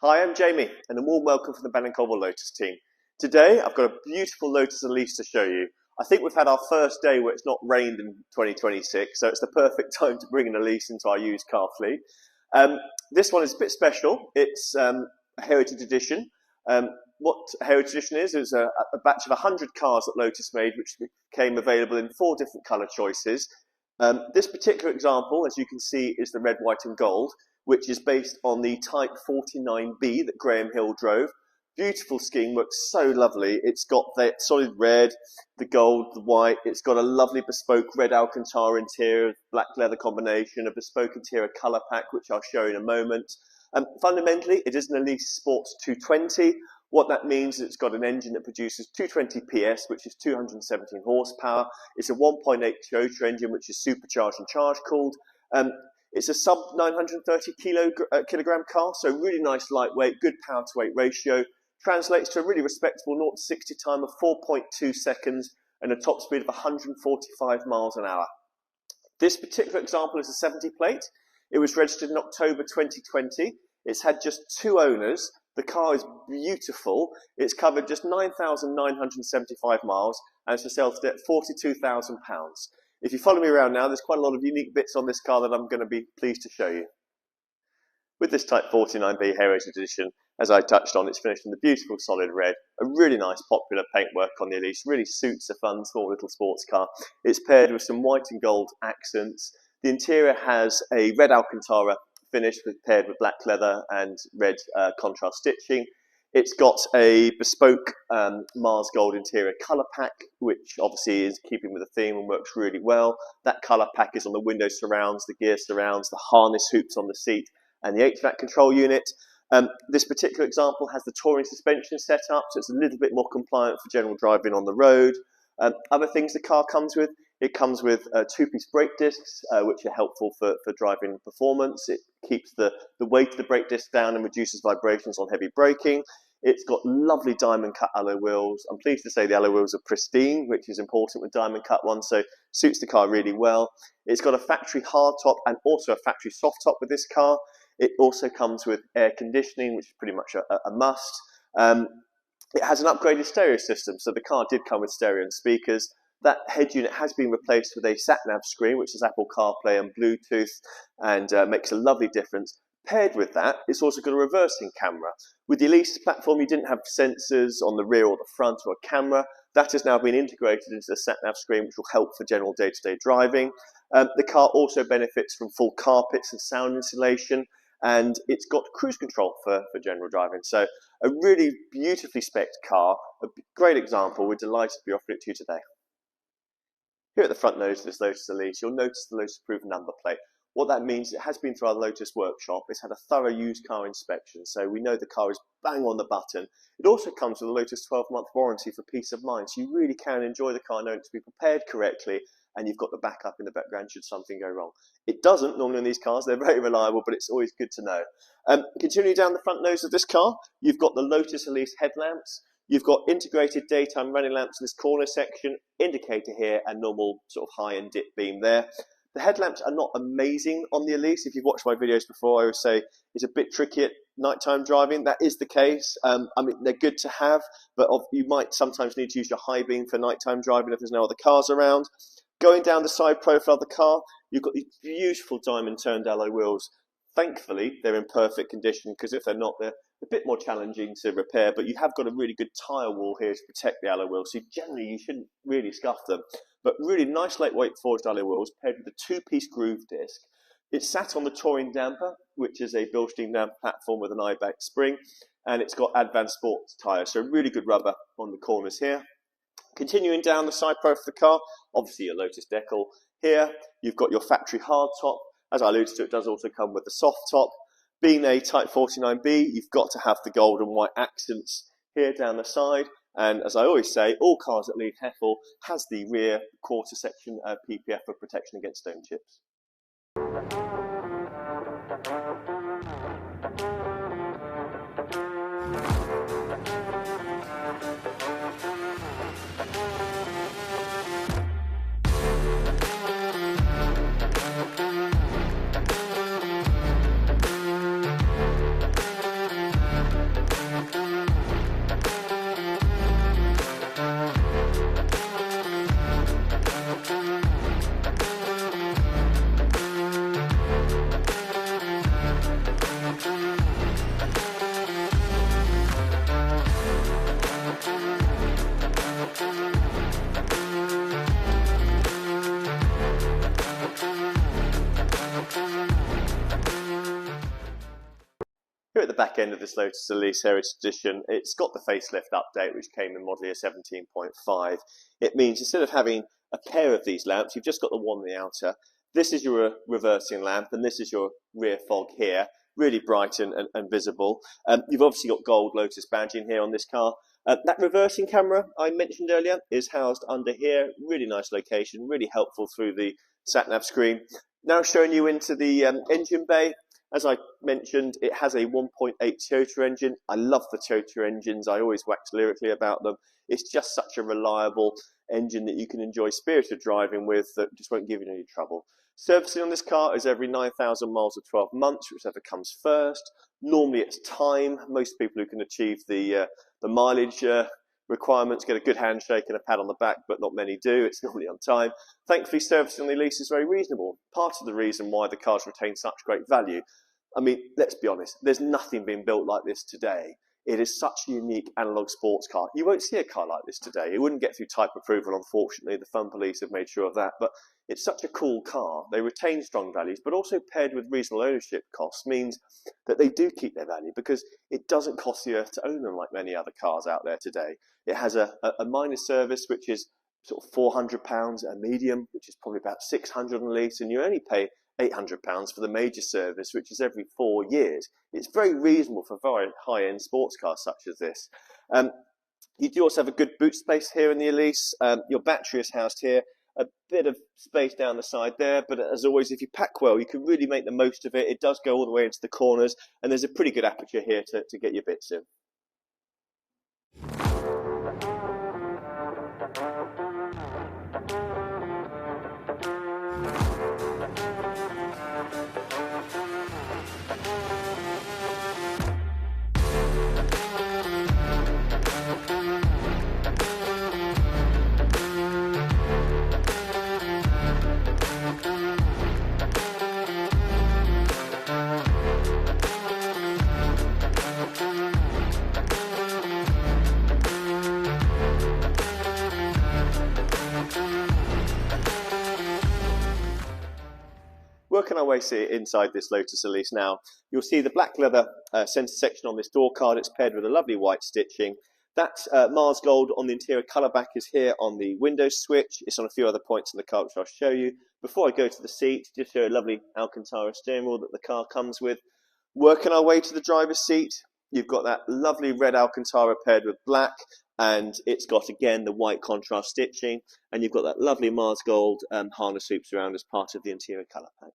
Hi, I'm Jamie, and a warm welcome from the Bannockholme Lotus team. Today, I've got a beautiful Lotus Elise to show you. I think we've had our first day where it's not rained in 2026, so it's the perfect time to bring an Elise into our used car fleet. This one is a bit special. It's a Heritage Edition. What Heritage Edition is a batch of 100 cars that Lotus made, which became available in 4 different colour choices. This particular example, as you can see, is the red, white and gold, which is based on the Type 49B that Graham Hill drove. Beautiful scheme, works so lovely. It's got the solid red, the gold, the white. It's got a lovely bespoke red Alcantara interior, black leather combination, a bespoke interior colour pack, which I'll show you in a moment. Fundamentally, it is an Elise Sport 220. What that means is it's got an engine that produces 220 PS, which is 217 horsepower. It's a 1.8 Toyota engine, which is supercharged and charge-cooled. It's a sub 930 kilogram car, so really nice lightweight, good power to weight ratio. Translates to a really respectable 0 to 60 time of 4.2 seconds and a top speed of 145 miles an hour. This particular example is a 70 plate. It was registered in October 2020. It's had just 2 owners. The car is beautiful. It's covered just 9,975 miles and it's for sale today at £42,000. If you follow me around now, there's quite a lot of unique bits on this car that I'm going to be pleased to show you. With this Type 49B Heritage Edition, as I touched on, it's finished in the beautiful solid red. A really nice popular paintwork on the Elise, really suits a fun small little sports car. It's paired with some white and gold accents. The interior has a red Alcantara finish paired with black leather and red contrast stitching. It's got a bespoke Mars Gold interior colour pack, which obviously is keeping with the theme and works really well. That colour pack is on the window surrounds, the gear surrounds, the harness hoops on the seat, and the HVAC control unit. This particular example has the touring suspension set up, so it's a little bit more compliant for general driving on the road. Other things the car comes with, it comes with 2-piece brake discs, which are helpful for driving performance. It keeps the weight of the brake disc down and reduces vibrations on heavy braking. It's got lovely diamond cut alloy wheels. I'm pleased to say the alloy wheels are pristine, which is important with diamond cut ones, so suits the car really well. It's got a factory hard top and also a factory soft top with this car. It also comes with air conditioning, which is pretty much a must. It has an upgraded stereo system, so the car did come with stereo and speakers. That head unit has been replaced with a sat-nav screen, which is Apple CarPlay and Bluetooth, and makes a lovely difference. Paired with that, it's also got a reversing camera. With the Elise platform, you didn't have sensors on the rear or the front or a camera. That has now been integrated into the sat-nav screen, which will help for general day-to-day driving. The car also benefits from full carpets and sound insulation, and it's got cruise control for general driving. So a really beautifully spec'd car, a great example. We're delighted to be offering it to you today. Here at the front nose of this Lotus Elise, you'll notice the Lotus approved number plate. What that means, it has been through our Lotus workshop. It's had a thorough used car inspection, so we know the car is bang on the button. It also comes with a Lotus 12-month warranty for peace of mind, so you really can enjoy the car knowing it's been prepared correctly and you've got the backup in the background should something go wrong. It doesn't normally in these cars. They're very reliable, but it's always good to know. Continuing down the front nose of this car, you've got the Lotus Elise headlamps. You've got integrated daytime running lamps in this corner section, indicator here, and normal sort of high and dip beam there. The headlamps are not amazing on the Elise. If you've watched my videos before, I would say it's a bit tricky at nighttime driving. That is the case. I mean, they're good to have, but you might sometimes need to use your high beam for nighttime driving if there's no other cars around. Going down the side profile of the car, you've got these beautiful diamond turned alloy wheels. Thankfully, they're in perfect condition, because if they're not, they're a bit more challenging to repair, but you have got a really good tyre wall here to protect the alloy wheels, so generally you shouldn't really scuff them. But really nice lightweight forged alloy wheels paired with a 2-piece groove disc. It's sat on the touring damper, which is a Bilstein damper platform with an eye-back spring, and it's got Advanced Sports tyres, so really good rubber on the corners here. Continuing down the side profile of the car, obviously your Lotus decal. Here you've got your factory hard top. As I alluded to, it does also come with the soft top. Being a Type 49B, you've got to have the gold and white accents here down the side. And as I always say, all cars that leave Heffel has the rear quarter section PPF for protection against stone chips. the back end of this Lotus Elise Heritage Edition, it's got the facelift update, which came in model year 17.5. It means instead of having a pair of these lamps, you've just got the one on the outer. This is your reversing lamp, and this is your rear fog here. Really bright and visible. You've obviously got gold Lotus badging here on this car. That reversing camera I mentioned earlier is housed under here. Really nice location, really helpful through the sat-nav screen. Now showing you into the engine bay. As I mentioned, it has a 1.8 Toyota engine. I love the Toyota engines. I always wax lyrically about them. It's just such a reliable engine that you can enjoy spirited driving with that just won't give you any trouble. Servicing on this car is every 9,000 miles or 12 months, whichever comes first. Normally it's time. Most people who can achieve the mileage requirements get a good handshake and a pat on the back, but not many do. It's normally on time. Thankfully, servicing on the Elise is very reasonable. Part of the reason why the cars retain such great value, I mean, let's be honest, there's nothing being built like this today. It is such a unique analog sports car. You won't see a car like this today. It wouldn't get through type approval, unfortunately. The Fun Police have made sure of that. But it's such a cool car. They retain strong values, but also paired with reasonable ownership costs means that they do keep their value because it doesn't cost the earth to own them like many other cars out there today. It has a minor service, which is sort of £400, a medium, which is probably about £600 on the lease, and you only pay £800 for the major service, which is every 4 years. It's very reasonable for very high-end sports cars such as this. You do also have a good boot space here in the Elise. Your battery is housed here. A bit of space down the side there, but as always, if you pack well, you can really make the most of it. It does go all the way into the corners, and there's a pretty good aperture here to get your bits in. Working our way inside this Lotus Elise now, you'll see the black leather centre section on this door card. It's paired with a lovely white stitching. That Mars Gold on the interior colour back is here on the Windows switch. It's on a few other points in the car which I'll show you. Before I go to the seat, just show a lovely Alcantara steering wheel that the car comes with. Working our way to the driver's seat, you've got that lovely red Alcantara paired with black, and it's got again the white contrast stitching, and you've got that lovely Mars Gold harness hoops around as part of the interior colour pack.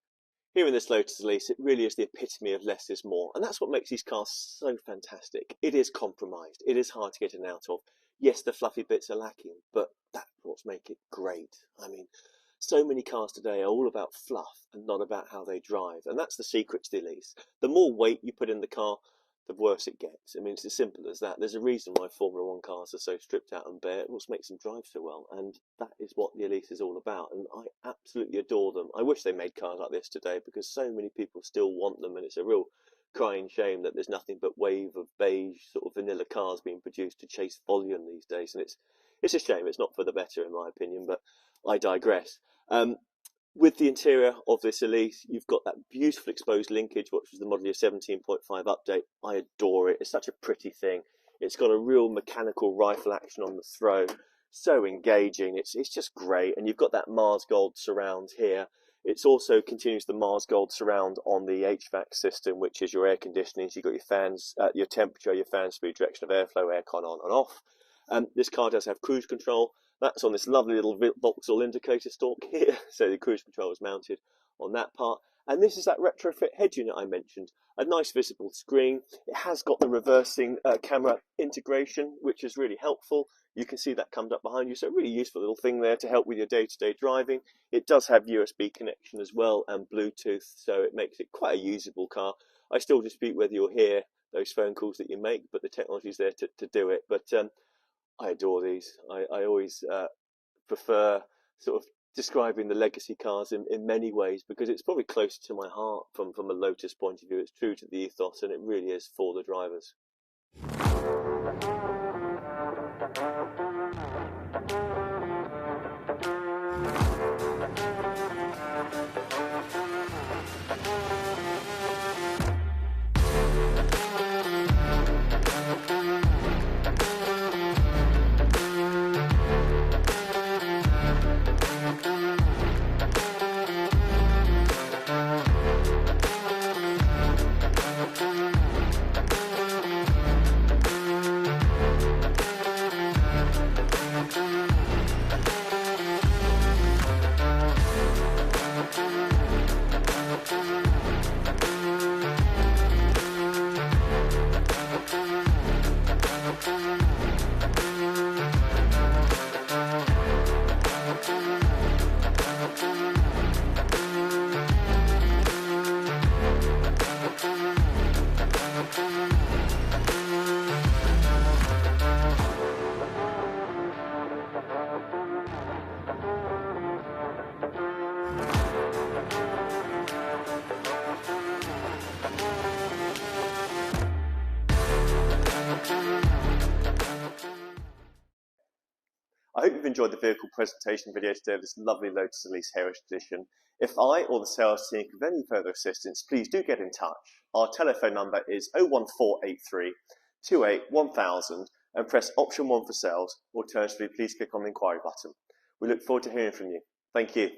Here in this Lotus Elise, it really is the epitome of less is more, and that's what makes these cars so fantastic. It is compromised. It is hard to get in and out of. Yes, the fluffy bits are lacking, but that's what's make it great. I mean, so many cars today are all about fluff and not about how they drive, and that's the secret to the Elise. The more weight you put in the car, the worse it gets. I mean, it's as simple as that. There's a reason why Formula One cars are so stripped out and bare. It what makes them drive so well, and that is what the Elise is all about, and I absolutely adore them. I wish they made cars like this today because so many people still want them, and it's a real crying shame that there's nothing but wave of beige sort of vanilla cars being produced to chase volume these days, and it's a shame. It's not for the better in my opinion, but I digress. With the interior of this Elise, you've got that beautiful exposed linkage, which is the model year 17.5 update. I adore it. It's such a pretty thing. It's got a real mechanical rifle action on the throw. So engaging. It's just great. And you've got that Mars Gold surround here. It also continues the Mars Gold surround on the HVAC system, which is your air conditioning. So you've got your fans, your temperature, your fan speed, direction of airflow, aircon on and off. This car does have cruise control. That's on this lovely little Vauxhall indicator stalk here. So the cruise control is mounted on that part. And this is that retrofit head unit I mentioned. A nice visible screen. It has got the reversing camera integration, which is really helpful. You can see that comes up behind you. So a really useful little thing there to help with your day-to-day driving. It does have USB connection as well and Bluetooth. So it makes it quite a usable car. I still dispute whether you'll hear those phone calls that you make, but the technology is there to do it. But I adore these. I always prefer sort of describing the legacy cars in many ways because it's probably closer to my heart from a Lotus point of view. It's true to the ethos and it really is for the drivers. you've enjoyed the vehicle presentation video today of this lovely Lotus Elise Heritage Edition. If I or the sales team can give any further assistance, please do get in touch. Our telephone number is 01483 28 1000 and press option 1 for sales. Alternatively, please click on the inquiry button. We look forward to hearing from you. Thank you.